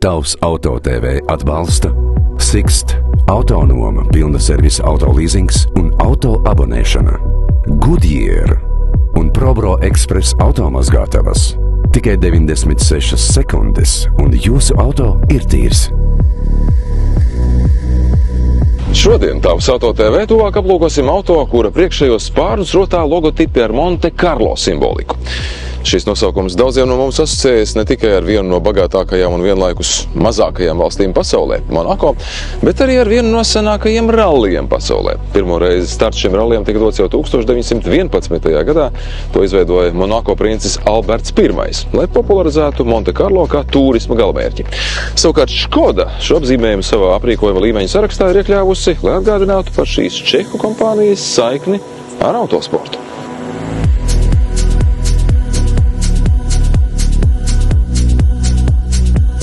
Tavs Auto TV atbalsta Sixt, autonoma pilna servisa autolīzings un auto abonēšana, Goodyear un ProBro Express automazgātavas. Tikai 96 sekundes un jūsu auto ir tīrs. Šodien Tavs Auto TV tuvāk aplūkosim auto, kura priekšējos spārnus rotā logotipi ar Monte Carlo simboliku. Šis nosaukums daudziem no mums asociējas ne tikai ar vienu no bagātākajām un vienlaikus mazākajām valstīm pasaulē, Monako, bet arī ar vienu no senākajiem rallijiem pasaulē. Pirmo reizi starts šiem rallijiem tika dots jau 1911. gadā. To izveidoja Monako princis Alberts I, lai popularizētu Monte Carlo kā tūrisma galamērķi. Savukārt Škoda šo apzīmējumu savā aprīkojuma līmeņa sarakstā ir iekļāvusi, lai atgādinātu par šīs čehu kompānijas saikni ar autosportu.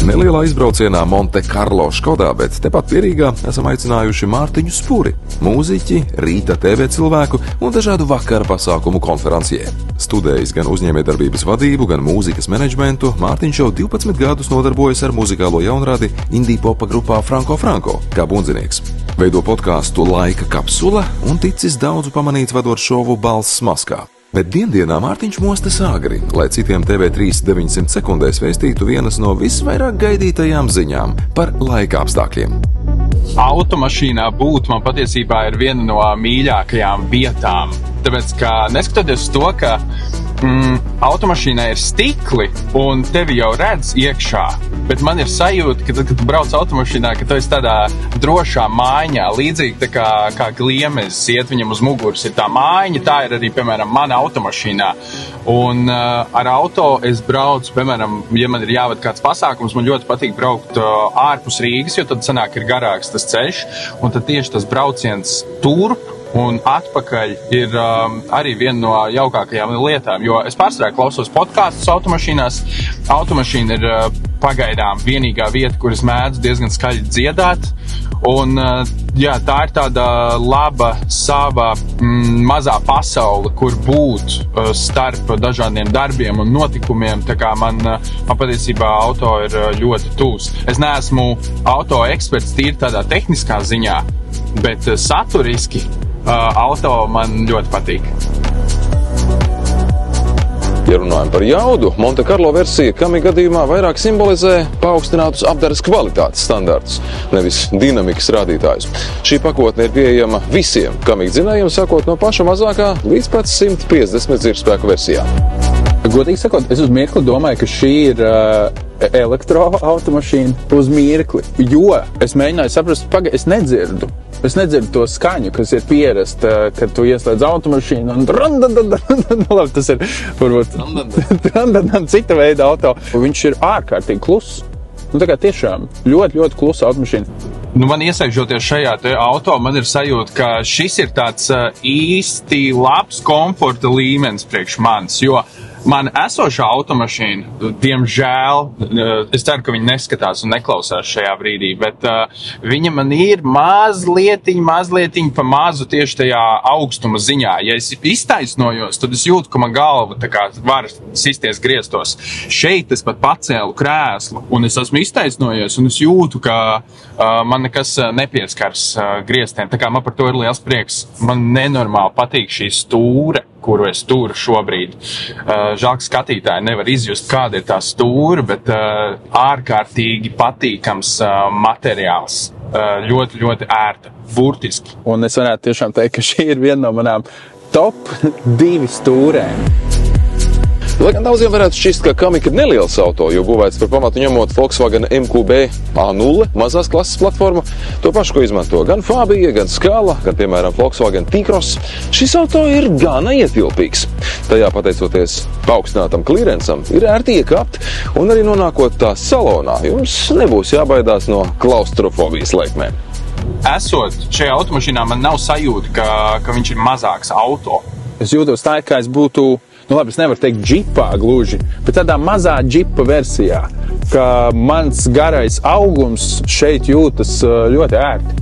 Nelielā izbraucienā Monte Carlo Škodā, bet tepat pierīgā esam aicinājuši Mārtiņu Spuri, mūziķi, rīta TV cilvēku un dažādu vakara pasākumu konferencijē. Studējis gan uzņēmējdarbības vadību, gan mūzikas menedžmentu, Mārtiņš jau 12 gadus nodarbojas ar muzikālo jaunradi indie popa grupā Franko Franko, kā bundzinieks. Veido podkāstu Laika kapsula un ticis daudzu pamanīts vadot šovu Balss maskā. Bet diendienā Mārtiņš mostas agri, lai citiem TV3 900 sekundēs vēstītu vienas no visvairāk gaidītajām ziņām par laika apstākļiem. Automašīnā būt man patiesībā ir viena no mīļākajām vietām. Tāpēc, ka neskatoties to, ka automašīnā ir stikli un tevi jau redz iekšā, bet man ir sajūta, ka tad, kad tu brauc automašīnā, ka tu esi tādā drošā mājiņā, līdzīgi tā kā Gliemezis iet viņam uz muguras ir tā mājiņa, tā ir arī, piemēram, mana automašīnā. Un ar auto es braucu, piemēram, ja man ir jāvada kāds pasākums, man ļoti patīk braukt ārpus Rīgas, jo tad sanāk ir garāks tas ceļš, un tad tieši tas brauciens turp un atpakaļ ir arī viena no jaukākajām lietām, jo es pārsvarā klausos podkāstus automašīnās. Automašīna ir pagaidām vienīgā vieta, kur es mēdzu diezgan skaļi dziedāt, un jā, tā ir tāda laba sava mazā pasaule, kur būt starp dažādiem darbiem un notikumiem, tā kā man patiesībā auto ir ļoti tūs. Es neesmu auto eksperts tīri tādā tehniskā ziņā, bet saturiski auto man ļoti patīk. Ja runājam par jaudu, Monte Carlo versija Kami gadījumā vairāk simbolizē paaugstinātus apdares kvalitātes standartus, nevis dinamikas rādītājus. Šī pakotne ir pieejama visiem Kami dzinējiem, sākot no paša mazākā līdz pat 150 dzirspēku versijām. Godīgi sakot, es uz mirkli domāju, ka šī ir elektroautomašīna uz mirkli, jo es mēģināju saprast, es nedzirdu to skaņu, kas ir pierasta, kad tu ieslēdz automašīnu un labi, tas ir varbūt cita veida auto. Viņš ir ārkārtīgi kluss. Tā kā tiešām ļoti klusa automašīna. Man iesaikžoties šajā te auto, man ir sajūta, ka šis ir tāds īsti labs komforta līmenis priekš manis, jo man esošā automašīna, diemžēl, es ceru, ka viņi neskatās un neklausās šajā brīdī, bet viņa man ir mazlietiņ pa mazu tieši tajā augstuma ziņā. Ja es iztaisnojos, tad es jūtu, ka man galva tā kā var sisties griestos. Šeit es pat pacēlu krēslu, un es esmu iztaisnojies, un es jūtu, ka man nekas nepieskars griestiem. Tā kā man par to ir liels prieks. Man nenormāli patīk šī stūre, kuru es turu šobrīd. Žēl, ka skatītāji nevar izjust, kāda ir tā stūra, bet ārkārtīgi patīkams materiāls. Ļoti ērta, burtiski. Un es varētu tiešām teikt, ka šī ir viena no manām top 2 stūrēm. Lai gan daudziem varētu šķist, ka Kami ir neliels auto, jo būvēts par pamatu ņemot Volkswagen MQB A0 mazās klases platformu, to pašu, ko izmanto gan Fabia, gan Scala, gan, piemēram, Volkswagen T-Cross, šis auto ir gana ietilpīgs. Tajā, pateicoties paaugstinātam klīrencam, ir ērti iekāpt, un arī nonākot tā salonā, jums nebūs jābaidās no klaustrofobijas laikmēm. Esot šajā automašīnā, man nav sajūta, ka viņš ir mazāks auto. Es jūtos tā, kā es būtu, labi, es nevaru teikt džipā gluži, bet tādā mazā džipa versijā, ka mans garais augums šeit jūtas ļoti ērti.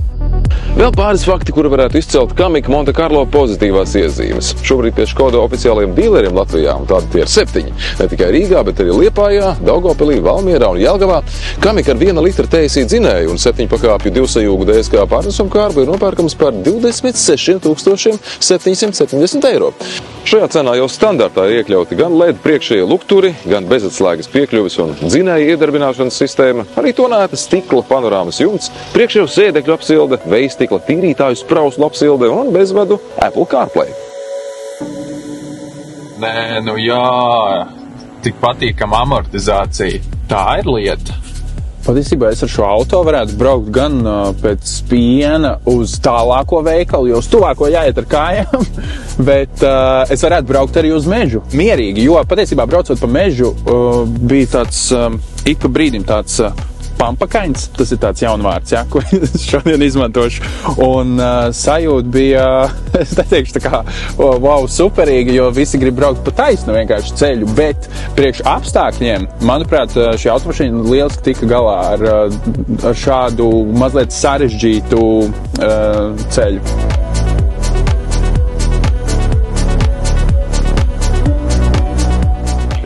Vēl pāris fakti, kuri varētu izcelt Kamik Monte Carlo pozitīvās iezīmes. Šobrīd pie Škoda oficiālajiem dīleriem Latvijā, un tādi tie ir 7. Ne tikai Rīgā, bet arī Liepājā, Daugavpilī, Valmierā un Jelgavā. Kamik ar 1 litra TSI dzinēju un 7 pakāpju 2-sajūgu DSK pārnesuma kārbu ir nopērkams par 26 770 eiro. Šajā cenā jau standartā ir iekļauti gan LED priekšējie lukturi, gan bezatslēgas piekļuves un dzinēja iedarbināšanas sistēma, arī tonēta stikla panorāmas jumts, priekšējo sēdekļu apsilde, vējstikla tīrītāju sprauslu apsilde un bezvadu Apple CarPlay. Nē, nu jā, tik patīkama amortizācija. Tā ir lieta. Patiesībā es ar šo auto varētu braukt gan pēc piena uz tālāko veikalu, jo uz tuvāko jāiet ar kājām, bet es varētu braukt arī uz mežu. Mierīgi, jo patiesībā braucot pa mežu bija tāds ik pa brīdim tāds pampakains, tas ir tāds jaunvārds, ja, ko es šodien izmantošu. Un sajūta bija, es neteikšu tā kā, wow, superīgi, jo visi grib braukt pa taisnu vienkārši ceļu, bet priekš apstākļiem, manuprāt, šī automašīna lieliski tika galā ar šādu mazliet sarežģītu ceļu.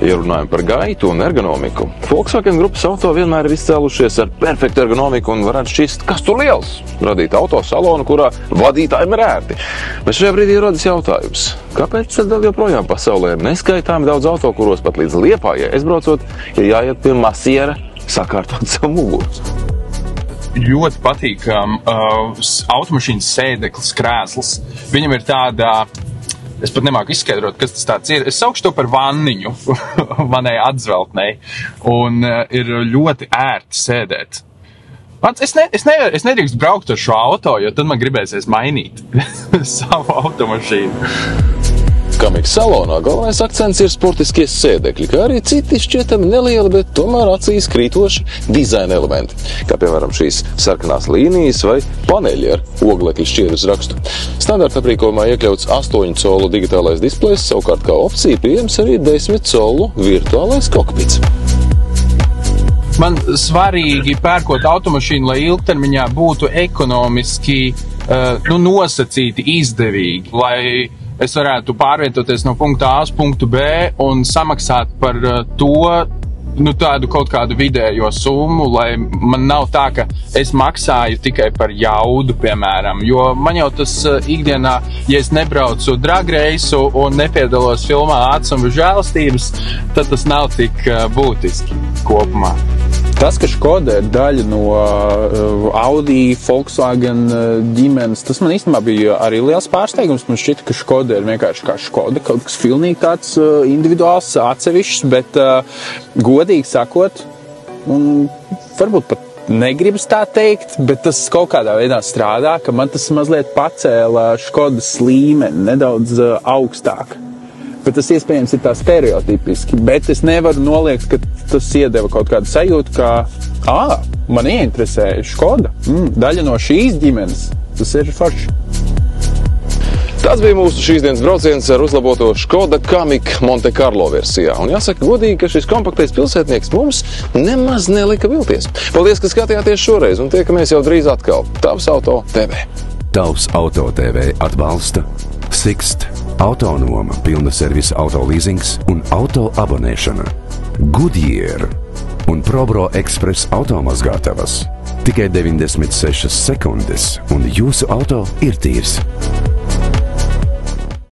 Ja runājam par gaitu un ergonomiku, Volkswagen grupas auto vienmēr ir izcēlušies ar perfektu ergonomiku un varētu šķist, kas tur liels, radīt auto salonu, kurā vadītājiem ir ērti. Bet šajā brīdī rodas jautājums, kāpēc tad vēl joprojām pasaulē ir neskaitāmi daudz auto, kuros pat līdz Liepājai aizbraucot, ir jāiet pie masiera sakārtot savu muguru? Ļoti patīkam automašīnas sēdeklis, krēsls. Viņam ir tāda... Es pat nemāku izskaidrot, kas tas tāds ir. Es saukšu to par vanniņu manai atzveltnei. Un ir ļoti ērti sēdēt. Es nedrīkst braukt ar šo auto, jo tad man gribēsies mainīt savu automašīnu. Kamik salonā galvenais akcents ir sportiskie sēdekļi, kā arī citi šķietami nelieli, bet tomēr acīs krītoši dizaina elementi, kā piemēram šīs sarkanās līnijas vai paneļi ar oglekļa šķiedras rakstu. Standarta aprīkojumā iekļauts 8 colu digitālais displejs, savukārt kā opcija pieejams arī 10 colu virtuālais kokpits. Man svarīgi pērkot automašīnu, lai ilgtermiņā būtu ekonomiski nosacīti izdevīgi, lai es varētu pārvietoties no punkta A uz punktu B un samaksāt par to tādu kaut kādu vidējo summu, lai man nav tā, ka es maksāju tikai par jaudu, piemēram, jo man jau tas ikdienā, ja es nebraucu drag reisu un nepiedalos filmā Acis un žēlastības, tad tas nav tik būtiski kopumā. Tas, ka Škoda ir daļa no Audi, Volkswagen ģimenes, tas man īstenībā bija arī liels pārsteigums. Man šķita, ka Škoda ir vienkārši kā Škoda, kaut kas pilnīgi tāds individuāls, atsevišķs, bet godīgi sakot, un varbūt pat negribas tā teikt, bet tas kaut kādā veidā strādā, ka man tas mazliet pacēla Škodas līmeni nedaudz augstāk. Bet tas iespējams ir tā stereotipiski, bet es nevaru noliegt, ka tas iedeva kaut kādu sajūtu, ka man ieinteresēja Škoda, daļa no šīs ģimenes, tas ir forši. Tas bija mūsu šīsdienas brauciens ar uzlaboto Škoda Kamik Monte Carlo versijā. Un jāsaka godīgi, ka šis kompaktais pilsētnieks mums nemaz nelika vilties. Paldies, ka skatījāties šoreiz un tiekamies jau drīz atkal. Tavs Auto TV. Tavs Auto TV atbalsta Sixt, autonoma pilna servisa autolīzings un auto abonēšana, Goodyear un ProBro Express automazgātavas. Tikai 96 sekundes un jūsu auto ir tīrs.